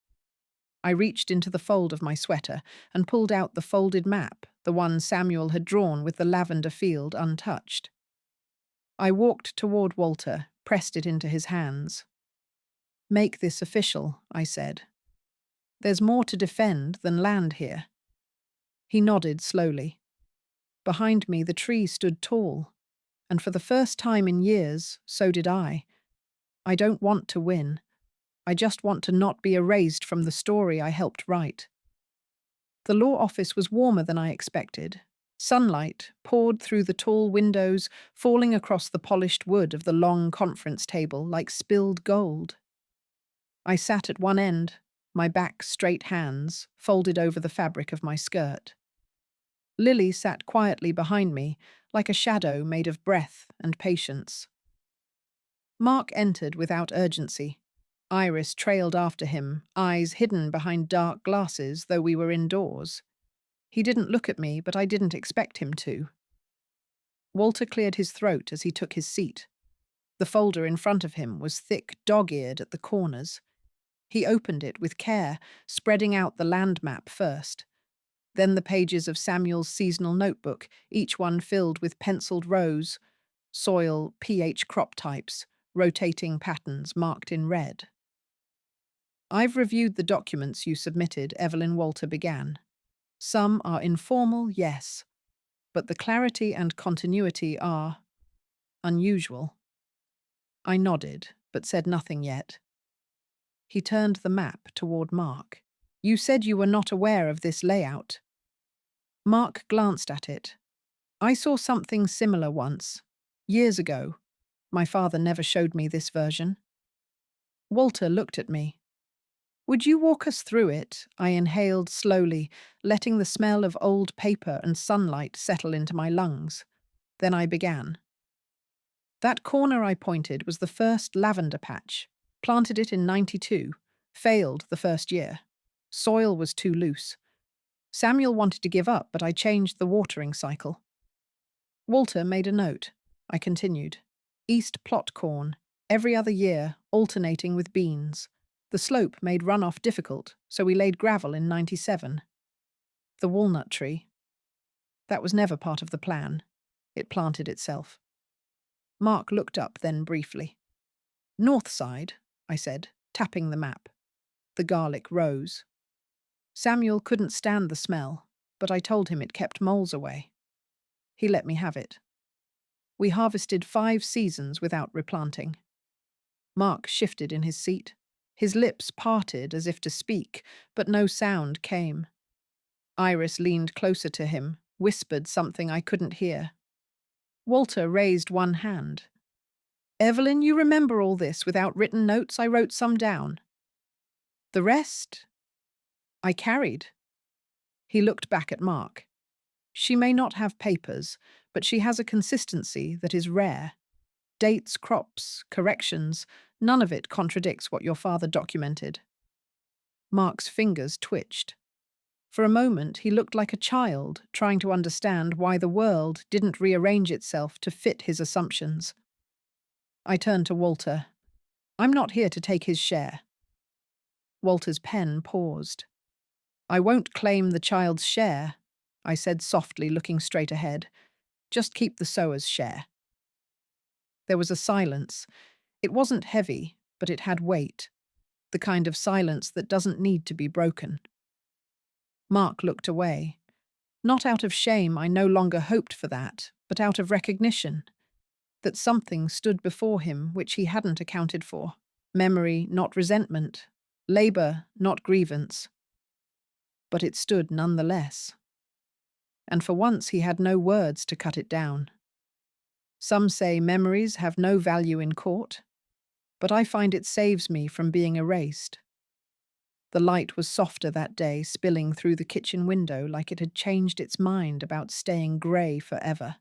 I reached into the fold of my sweater and pulled out the folded map, the one Samuel had drawn with the lavender field untouched. I walked toward Walter, pressed it into his hands. "Make this official," I said. "There's more to defend than land here." He nodded slowly. Behind me, the tree stood tall, and for the first time in years, so did I. I don't want to win. I just want to not be erased from the story I helped write. The law office was warmer than I expected. Sunlight poured through the tall windows, falling across the polished wood of the long conference table like spilled gold. I sat at one end, my back straight, hands folded over the fabric of my skirt. Lily sat quietly behind me, like a shadow made of breath and patience. Mark entered without urgency. Iris trailed after him, eyes hidden behind dark glasses, though we were indoors. He didn't look at me, but I didn't expect him to. Walter cleared his throat as he took his seat. The folder in front of him was thick, dog-eared at the corners. He opened it with care, spreading out the land map first. Then the pages of Samuel's seasonal notebook, each one filled with penciled rows, soil, pH crop types, rotating patterns marked in red. "I've reviewed the documents you submitted," Evelyn, Walter began. "Some are informal, yes, but the clarity and continuity are unusual." I nodded, but said nothing yet. He turned the map toward Mark. You said you were not aware of this layout. Mark glanced at it. I saw something similar once, years ago. My father never showed me this version. Walter looked at me. Would you walk us through it? I inhaled slowly, letting the smell of old paper and sunlight settle into my lungs. Then I began. That corner I pointed was the first lavender patch. Planted it in '92. Failed the first year. Soil was too loose. Samuel wanted to give up, but I changed the watering cycle. Walter made a note. I continued. East plot corn, every other year, alternating with beans. The slope made runoff difficult, so we laid gravel in '97. The walnut tree. That was never part of the plan. It planted itself. Mark looked up then briefly. North side, I said, tapping the map. The garlic rose. Samuel couldn't stand the smell, but I told him it kept moles away. He let me have it. We harvested 5 seasons without replanting. Mark shifted in his seat. His lips parted as if to speak, but no sound came. Iris leaned closer to him, whispered something I couldn't hear. Walter raised one hand. Evelyn, you remember all this without written notes? I wrote some down. The rest? I carried. He looked back at Mark. She may not have papers, but she has a consistency that is rare. Dates, crops, corrections, none of it contradicts what your father documented. Mark's fingers twitched. For a moment, he looked like a child trying to understand why the world didn't rearrange itself to fit his assumptions. I turned to Walter. I'm not here to take his share. Walter's pen paused. I won't claim the child's share, I said softly, looking straight ahead. Just keep the sower's share. There was a silence. It wasn't heavy, but it had weight. The kind of silence that doesn't need to be broken. Mark looked away. Not out of shame, I no longer hoped for that, but out of recognition. That something stood before him which he hadn't accounted for. Memory, not resentment. Labour, not grievance. But it stood nonetheless. And for once he had no words to cut it down. Some say memories have no value in court, but I find it saves me from being erased. The light was softer that day, spilling through the kitchen window like it had changed its mind about staying grey forever.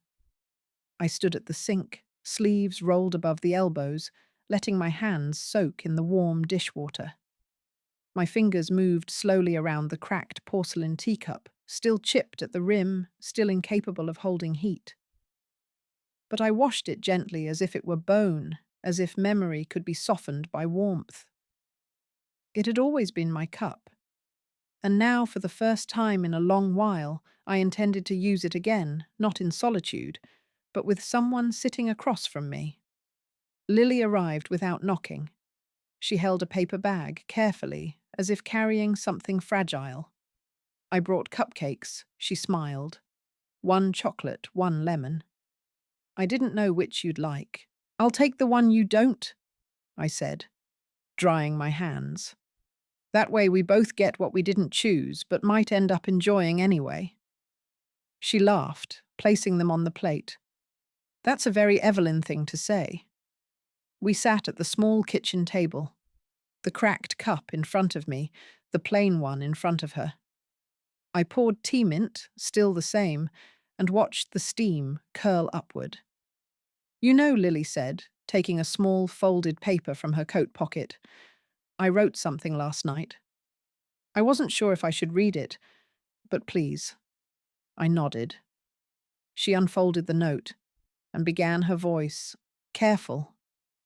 I stood at the sink, sleeves rolled above the elbows, letting my hands soak in the warm dishwater. My fingers moved slowly around the cracked porcelain teacup, still chipped at the rim, still incapable of holding heat. But I washed it gently as if it were bone, as if memory could be softened by warmth. It had always been my cup, and now for the first time in a long while I intended to use it again, not in solitude, but with someone sitting across from me. Lily arrived without knocking. She held a paper bag, carefully, as if carrying something fragile. I brought cupcakes, she smiled. 1 chocolate, 1 lemon. I didn't know which you'd like. I'll take the one you don't, I said, drying my hands. That way we both get what we didn't choose, but might end up enjoying anyway. She laughed, placing them on the plate. That's a very Evelyn thing to say. We sat at the small kitchen table, the cracked cup in front of me, the plain one in front of her. I poured tea mint, still the same, and watched the steam curl upward. You know, Lily said, taking a small folded paper from her coat pocket, I wrote something last night. I wasn't sure if I should read it, but please. I nodded. She unfolded the note and began her voice, careful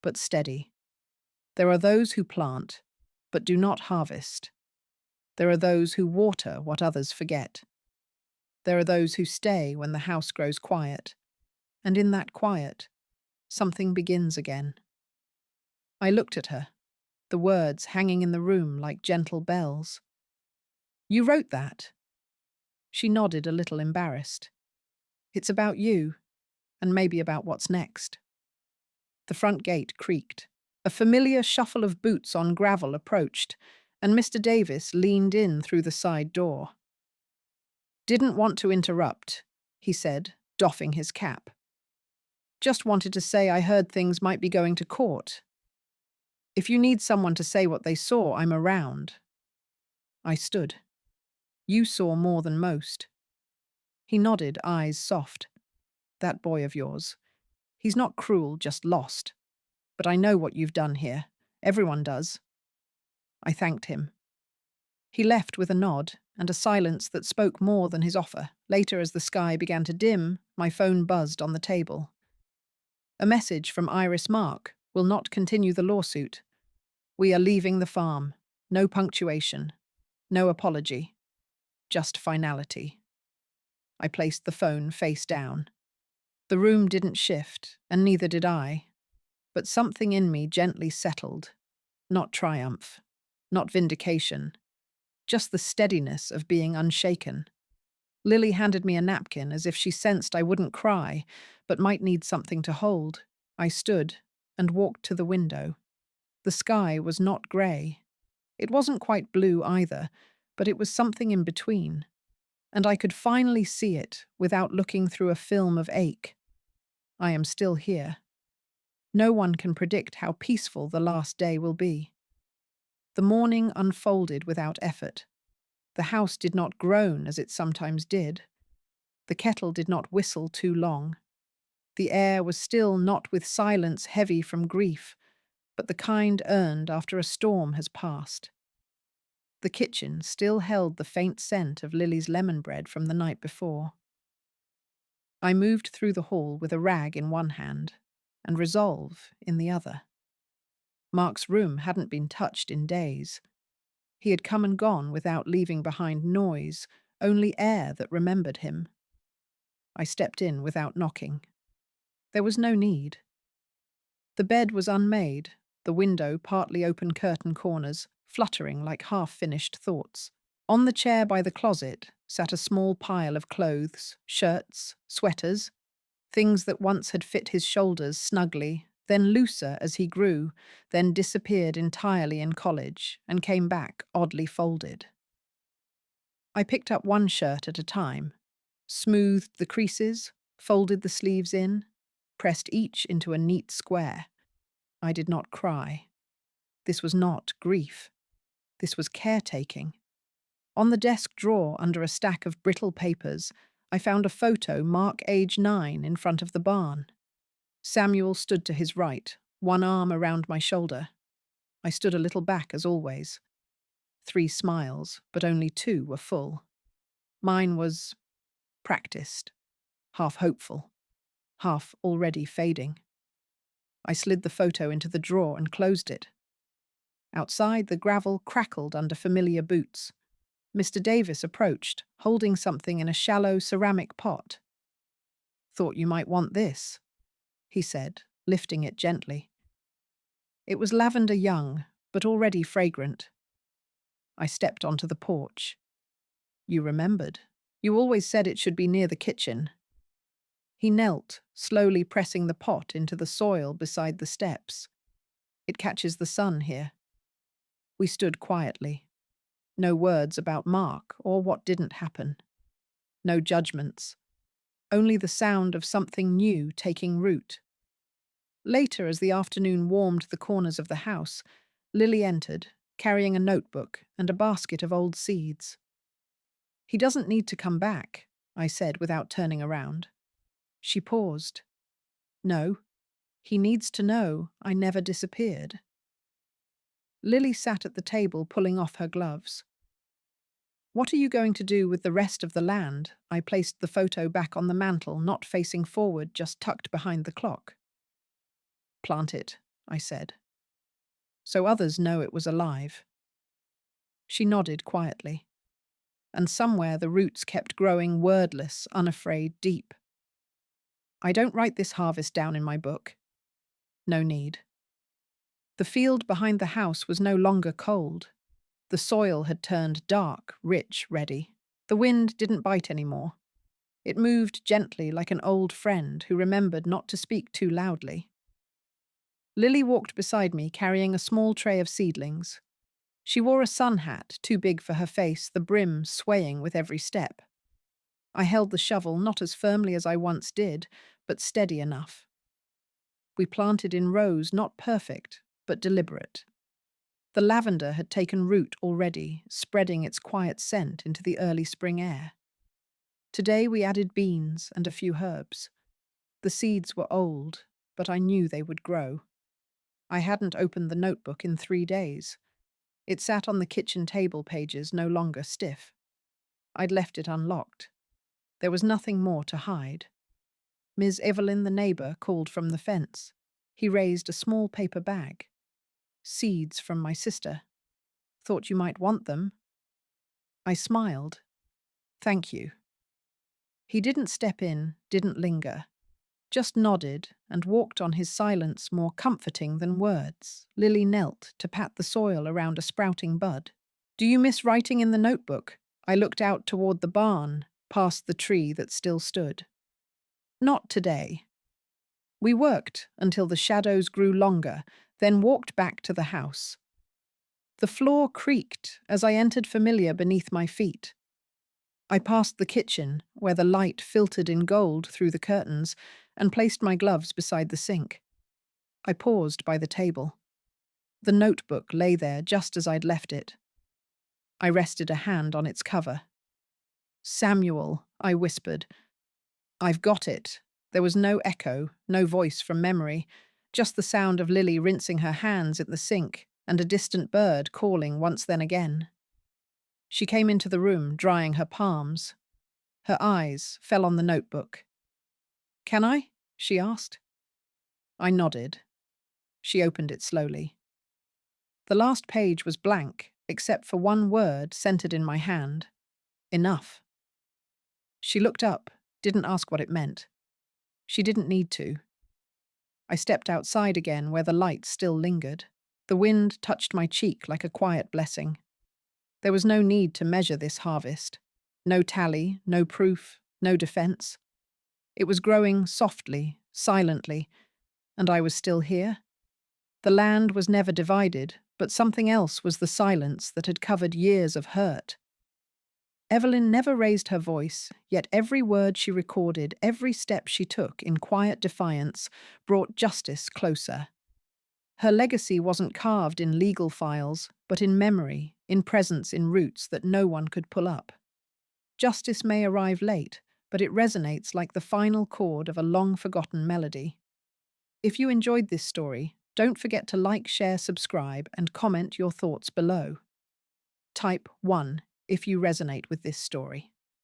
but steady. There are those who plant, but do not harvest. There are those who water what others forget. There are those who stay when the house grows quiet, and in that quiet, something begins again. I looked at her, the words hanging in the room like gentle bells. You wrote that? She nodded, a little embarrassed. It's about you, and maybe about what's next. The front gate creaked. A familiar shuffle of boots on gravel approached, and Mr. Davis leaned in through the side door. "Didn't want to interrupt," he said, doffing his cap. "Just wanted to say I heard things might be going to court. If you need someone to say what they saw, I'm around." I stood. "You saw more than most." He nodded, eyes soft. "That boy of yours. He's not cruel, just lost. But I know what you've done here. Everyone does." I thanked him. He left with a nod and a silence that spoke more than his offer. Later, as the sky began to dim, my phone buzzed on the table. A message from Iris Mark: "Will not continue the lawsuit. We are leaving the farm. No punctuation. No apology. Just finality." I placed the phone face down. The room didn't shift, and neither did I. But something in me gently settled. Not triumph. Not vindication. Just the steadiness of being unshaken. Lily handed me a napkin as if she sensed I wouldn't cry, but might need something to hold. I stood and walked to the window. The sky was not grey. It wasn't quite blue either, but it was something in between. And I could finally see it without looking through a film of ache. I am still here. No one can predict how peaceful the last day will be. The morning unfolded without effort. The house did not groan as it sometimes did. The kettle did not whistle too long. The air was still not with silence heavy from grief, but the kind earned after a storm has passed. The kitchen still held the faint scent of Lily's lemon bread from the night before. I moved through the hall with a rag in one hand and resolve in the other. Mark's room hadn't been touched in days. He had come and gone without leaving behind noise, only air that remembered him. I stepped in without knocking. There was no need. The bed was unmade, the window partly open curtain corners, fluttering like half-finished thoughts. On the chair by the closet sat a small pile of clothes, shirts, sweaters, things that once had fit his shoulders snugly, then looser as he grew, then disappeared entirely in college and came back oddly folded. I picked up one shirt at a time, smoothed the creases, folded the sleeves in, pressed each into a neat square. I did not cry. This was not grief. This was caretaking. On the desk drawer under a stack of brittle papers, I found a photo mark age 9 in front of the barn. Samuel stood to his right, one arm around my shoulder. I stood a little back as always. 3 smiles, but only 2 were full. Mine was practiced, half hopeful, half already fading. I slid the photo into the drawer and closed it. Outside, the gravel crackled under familiar boots. Mr. Davis approached, holding something in a shallow ceramic pot. "Thought you might want this," he said, lifting it gently. It was lavender young, but already fragrant. I stepped onto the porch. "You remembered. You always said it should be near the kitchen." He knelt, slowly pressing the pot into the soil beside the steps. "It catches the sun here." We stood quietly. No words about Mark or what didn't happen. No judgments. Only the sound of something new taking root. Later, as the afternoon warmed the corners of the house, Lily entered, carrying a notebook and a basket of old seeds. "He doesn't need to come back," I said without turning around. She paused. "No, he needs to know I never disappeared." Lily sat at the table pulling off her gloves. "What are you going to do with the rest of the land?" I placed the photo back on the mantel, not facing forward, just tucked behind the clock. "Plant it," I said, "so others know it was alive." She nodded quietly, and somewhere the roots kept growing wordless, unafraid, deep. "I don't write this harvest down in my book." No need. The field behind the house was no longer cold. The soil had turned dark, rich, ready. The wind didn't bite anymore. It moved gently like an old friend who remembered not to speak too loudly. Lily walked beside me carrying a small tray of seedlings. She wore a sun hat, too big for her face, the brim swaying with every step. I held the shovel not as firmly as I once did, but steady enough. We planted in rows, not perfect, but deliberate. The lavender had taken root already, spreading its quiet scent into the early spring air. Today we added beans and a few herbs. The seeds were old, but I knew they would grow. I hadn't opened the notebook in 3 days. It sat on the kitchen table pages, no longer stiff. I'd left it unlocked. There was nothing more to hide. Ms. Evelyn, the neighbour, called from the fence. He raised a small paper bag. Seeds from my sister. Thought you might want them. I smiled. Thank you. He didn't step in, didn't linger. Just nodded and walked on, his silence more comforting than words. Lily knelt to pat the soil around a sprouting bud. Do you miss writing in the notebook? I looked out toward the barn, past the tree that still stood. Not today. We worked until the shadows grew longer, then walked back to the house. The floor creaked as I entered, familiar beneath my feet. I passed the kitchen, where the light filtered in gold through the curtains, and placed my gloves beside the sink. I paused by the table. The notebook lay there just as I'd left it. I rested a hand on its cover. Samuel, I whispered. I've got it. There was no echo, no voice from memory, just the sound of Lily rinsing her hands in the sink and a distant bird calling once then again. She came into the room, drying her palms. Her eyes fell on the notebook. Can I? She asked. I nodded. She opened it slowly. The last page was blank, except for one word centered in my hand. Enough. She looked up, didn't ask what it meant. She didn't need to. I stepped outside again, where the light still lingered. The wind touched my cheek like a quiet blessing. There was no need to measure this harvest. No tally, no proof, no defense. It was growing softly, silently, and I was still here. The land was never divided, but something else was the silence that had covered years of hurt. Evelyn never raised her voice, yet every word she recorded, every step she took in quiet defiance, brought justice closer. Her legacy wasn't carved in legal files, but in memory, in presence, in roots that no one could pull up. Justice may arrive late, but it resonates like the final chord of a long-forgotten melody. If you enjoyed this story, don't forget to like, share, subscribe, and comment your thoughts below. Type 1 if you resonate with this story.